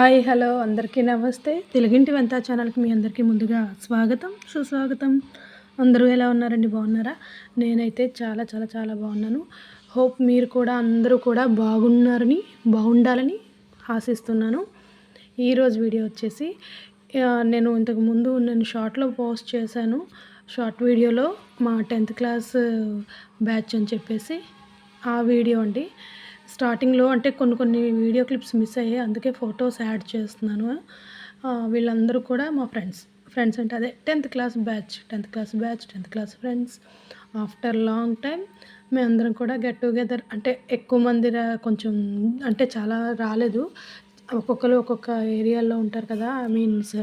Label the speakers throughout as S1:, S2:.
S1: Hi hello అందరికీ నమస్తే. తెలుగింటి వంత ఛానల్కి మీ అందరికీ ముందుగా స్వాగతం సుస్వాగతం. అందరూ ఎలా ఉన్నారండి? బాగున్నారా? నేనైతే చాలా చాలా చాలా బాగున్నాను. హోప్ మీరు కూడా అందరూ కూడా బాగుండాలని ఆశిస్తున్నాను. ఈరోజు వీడియో వచ్చేసి నేను ఇంతకుముందు షార్ట్లో పోస్ట్ చేశాను. షార్ట్ వీడియోలో మా 10th క్లాస్ బ్యాచ్ అని చెప్పేసి ఆ వీడియో అండి. స్టార్టింగ్లో అంటే కొన్ని వీడియో క్లిప్స్ మిస్ అయ్యాయి, అందుకే ఫొటోస్ యాడ్ చేస్తున్నాను. వీళ్ళందరూ కూడా మా ఫ్రెండ్స్ అంటే అదే 10th class batch 10th class friends. After long time మేమందరం కూడా గెట్ టుగెదర్, అంటే ఎక్కువ మంది కొంచెం అంటే చాలా రాలేదు. ఒక్కొక్కరు ఒక్కొక్క ఏరియాలో ఉంటారు కదా, మీన్స్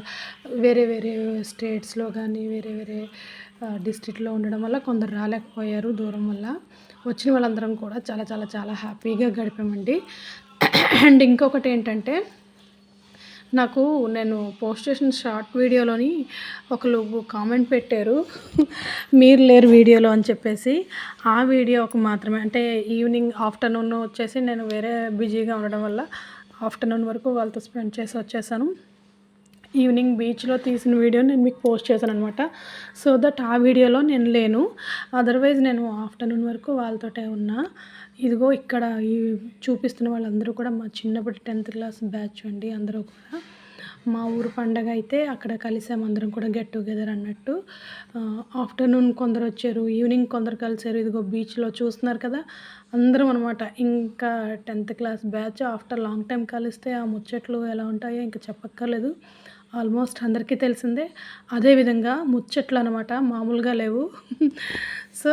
S1: వేరే వేరే స్టేట్స్లో కానీ వేరే వేరే డిస్ట్రిక్ట్లో ఉండడం వల్ల కొందరు రాలేకపోయారు దూరం వల్ల. వచ్చిన వాళ్ళందరం కూడా చాలా చాలా చాలా హ్యాపీగా గడిపామండి. అండ్ ఇంకొకటి ఏంటంటే, నేను పోస్ట్ చేసిన షార్ట్ వీడియోలోని ఒకరు కామెంట్ పెట్టారు, మీరు లేరు వీడియోలో అని చెప్పేసి. ఆ వీడియోకి మాత్రమే, అంటే ఈవినింగ్ ఆఫ్టర్నూన్ వచ్చేసి నేను వేరే బిజీగా ఉండడం వల్ల ఆఫ్టర్నూన్ వరకు వాళ్ళతో స్పెండ్ చేసి వచ్చేసాను. ఈవినింగ్ బీచ్లో తీసిన వీడియో నేను మీకు పోస్ట్ చేశాను అనమాట. సో దట్ ఆ వీడియోలో నేను లేను. అదర్వైజ్ నేను ఆఫ్టర్నూన్ వరకు వాళ్ళతోటే ఉన్నా. ఇదిగో ఇక్కడ ఈ చూపిస్తున్న వాళ్ళందరూ కూడా మా చిన్నప్పటి 10th క్లాస్ బ్యాచ్ అండి. అందరూ కూడా మా ఊరు పండగ అయితే అక్కడ కలిసాము, అందరం కూడా గెట్ టుగెదర్ అన్నట్టు. ఆఫ్టర్నూన్ కొందరు వచ్చారు, ఈవినింగ్ కొందరు కలిసారు. ఇదిగో బీచ్లో చూస్తున్నారు కదా అందరం అనమాట. ఇంకా 10th class batch after long time కలిస్తే ఆ ముచ్చట్లు ఎలా ఉంటాయో ఇంకా చెప్పక్కర్లేదు. ఆల్మోస్ట్ అందరికీ తెలిసిందే. అదేవిధంగా ముచ్చట్లు అనమాట, మామూలుగా లేవు. సో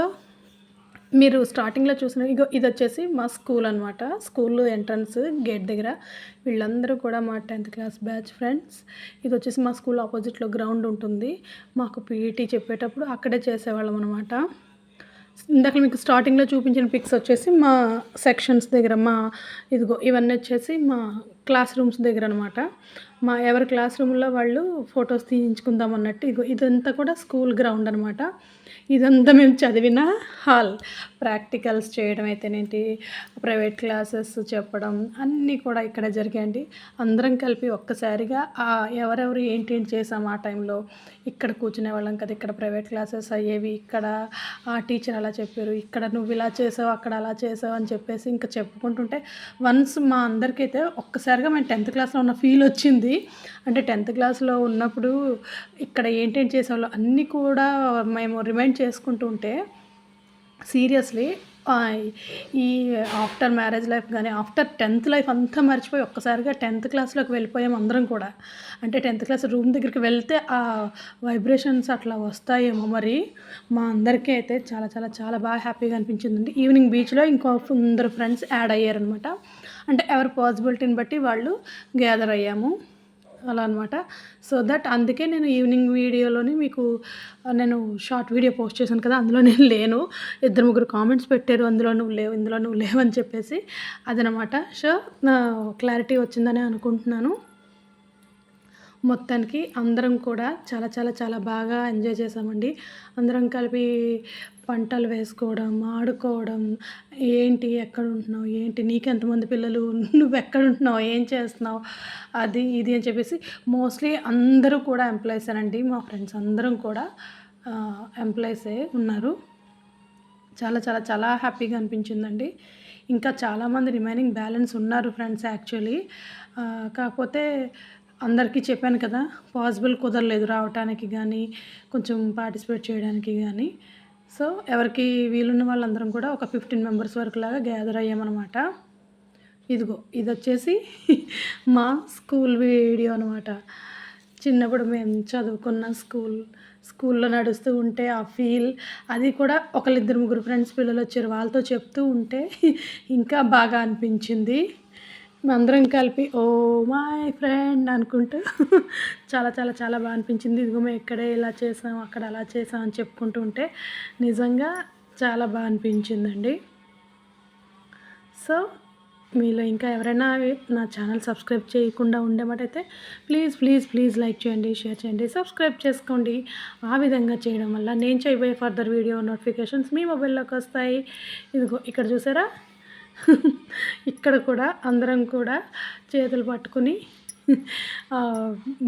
S1: మీరు స్టార్టింగ్లో చూసిన ఇది వచ్చేసి మా స్కూల్ అనమాట. స్కూల్ ఎంట్రన్స్ గేట్ దగ్గర వీళ్ళందరూ కూడా మా 10th క్లాస్ బ్యాచ్ ఫ్రెండ్స్. ఇది వచ్చేసి మా స్కూల్ ఆపోజిట్లో గ్రౌండ్ ఉంటుంది. మాకు పీఈటీ చెప్పేటప్పుడు అక్కడే చేసేవాళ్ళం అనమాట. ఇందాక మీకు స్టార్టింగ్లో చూపించిన పిక్స్ వచ్చేసి మా సెక్షన్స్ దగ్గర, ఇవన్నీ వచ్చేసి మా క్లాస్ రూమ్స్ దగ్గర అనమాట. ఎవరి క్లాస్ రూమ్లో వాళ్ళు ఫొటోస్ తీయించుకుందాం అన్నట్టు. ఇదంతా కూడా స్కూల్ గ్రౌండ్ అనమాట. ఇదంతా మేము చదివిన హాల్. ప్రాక్టికల్స్ చేయడం అయితేనేంటి, ప్రైవేట్ క్లాసెస్ చెప్పడం అన్నీ కూడా ఇక్కడ జరిగాయండి. అందరం కలిపి ఒక్కసారిగా ఎవరెవరు ఏంటి చేసాం ఆ టైంలో. ఇక్కడ కూర్చునే వాళ్ళం కదా, ఇక్కడ ప్రైవేట్ క్లాసెస్ అయ్యేవి, ఇక్కడ ఆ టీచర్ అలా చెప్పారు, ఇక్కడ నువ్వు ఇలా చేసావు, అక్కడ అలా చేసావు అని చెప్పేసి ఇంకా చెప్పుకుంటుంటే వన్స్ మా అందరికైతే ఒక్కసారిగా మేము 10th క్లాస్లో ఉన్న ఫీల్ వచ్చింది. అంటే 10th క్లాస్లో ఉన్నప్పుడు ఇక్కడ ఏంటేంటి చేసేవాళ్ళు అన్నీ కూడా మేము రిమైండ్ చేసుకుంటూ ఉంటే సీరియస్లీ ఈ ఆఫ్టర్ మ్యారేజ్ లైఫ్ కానీ ఆఫ్టర్ 10th లైఫ్ అంతా మర్చిపోయి ఒక్కసారిగా 10th క్లాస్లోకి వెళ్ళిపోయాం అందరం కూడా. అంటే 10th క్లాస్ రూమ్ దగ్గరికి వెళ్తే ఆ వైబ్రేషన్స్ అట్లా వస్తాయేమో మరి. మా అందరికీ అయితే చాలా చాలా చాలా బాగా హ్యాపీగా అనిపించిందండి. ఈవినింగ్ బీచ్లో కొందరు ఫ్రెండ్స్ యాడ్ అయ్యారనమాట. అంటే ఎవరి పాసిబిలిటీని బట్టి వాళ్ళు గ్యాదర్ అయ్యాము అలా అనమాట. సో దట్ అందుకే నేను ఈవినింగ్ వీడియోలోని మీకు నేను షార్ట్ వీడియో పోస్ట్ చేశాను కదా, అందులో నేను లేను. 2-3 కామెంట్స్ పెట్టారు, ఇందులో నువ్వు లేవు అని చెప్పేసి. అదనమాట. సో క్లారిటీ వచ్చిందని అనుకుంటున్నాను. మొత్తానికి అందరం కూడా చాలా చాలా చాలా బాగా ఎంజాయ్ చేసామండి. అందరం కలిపి పంటలు వేసుకోవడం, ఆడుకోవడం, ఏంటి ఎక్కడ ఉంటున్నావు, ఏంటి నీకెంతమంది పిల్లలు, నువ్వు ఎక్కడ ఉంటున్నావు, ఏం చేస్తున్నావు, అది ఇది అని చెప్పేసి. మోస్ట్లీ అందరూ కూడా ఎంప్లాయీసేనండి. మా ఫ్రెండ్స్ అందరం కూడా ఎంప్లాయీసే ఉన్నారు. చాలా చాలా చాలా హ్యాపీగా అనిపించిందండి. ఇంకా చాలామంది రిమైనింగ్ బ్యాలెన్స్ ఉన్నారు ఫ్రెండ్స్ యాక్చువల్లీ. కాకపోతే అందరికీ చెప్పాను కదా, పాసిబుల్ కుదరలేదు రావటానికి కానీ కొంచెం పార్టిసిపేట్ చేయడానికి కానీ. సో ఎవరికి వీలున్న వాళ్ళందరం కూడా ఒక 15 మెంబర్స్ వరకు లాగా గ్యాదర్ అయ్యామన్నమాట. ఇది వచ్చేసి మా స్కూల్ వీడియో అనమాట. చిన్నప్పుడు మేము చదువుకున్న స్కూల్లో నడుస్తూ ఉంటే ఆ ఫీల్, అది కూడా 1-2-3 ఫ్రెండ్స్ పిల్లలు వచ్చారు, వాళ్ళతో చెప్తూ ఉంటే ఇంకా బాగా అనిపించింది. అందరం కలిపి ఓ మై ఫ్రెండ్ అనుకుంటూ చాలా చాలా చాలా బాగా అనిపించింది. ఇదిగో మేము ఇక్కడే ఇలా చేసాం, అక్కడ అలా చేసాం అని చెప్పుకుంటూ ఉంటే నిజంగా చాలా బాగా అనిపించిందండి. సో మీలో ఇంకా ఎవరైనా నా ఛానల్ సబ్స్క్రైబ్ చేయకుండా ఉండేమాటైతే ప్లీజ్ లైక్ చేయండి, షేర్ చేయండి, సబ్స్క్రైబ్ చేసుకోండి. ఆ విధంగా చేయడం వల్ల నేను చేయబోయే ఫర్దర్ వీడియో నోటిఫికేషన్స్ మీ మొబైల్లోకి వస్తాయి. ఇదిగో ఇక్కడ చూసారా, ఇక్కడ కూడా అందరం కూడా చేతులు పట్టుకుని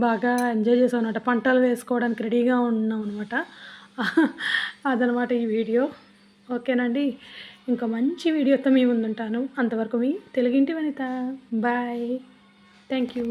S1: బాగా ఎంజాయ్ చేసామనమాట. పంటలు వేసుకోవడానికి రెడీగా ఉన్నామనమాట. అదనమాట ఈ వీడియో. ఓకేనండి. ఇంకో మంచి వీడియోతో మీ ముందుంటాను. అంతవరకు మీ తెలుగింటి వనిత. బాయ్. Thank you.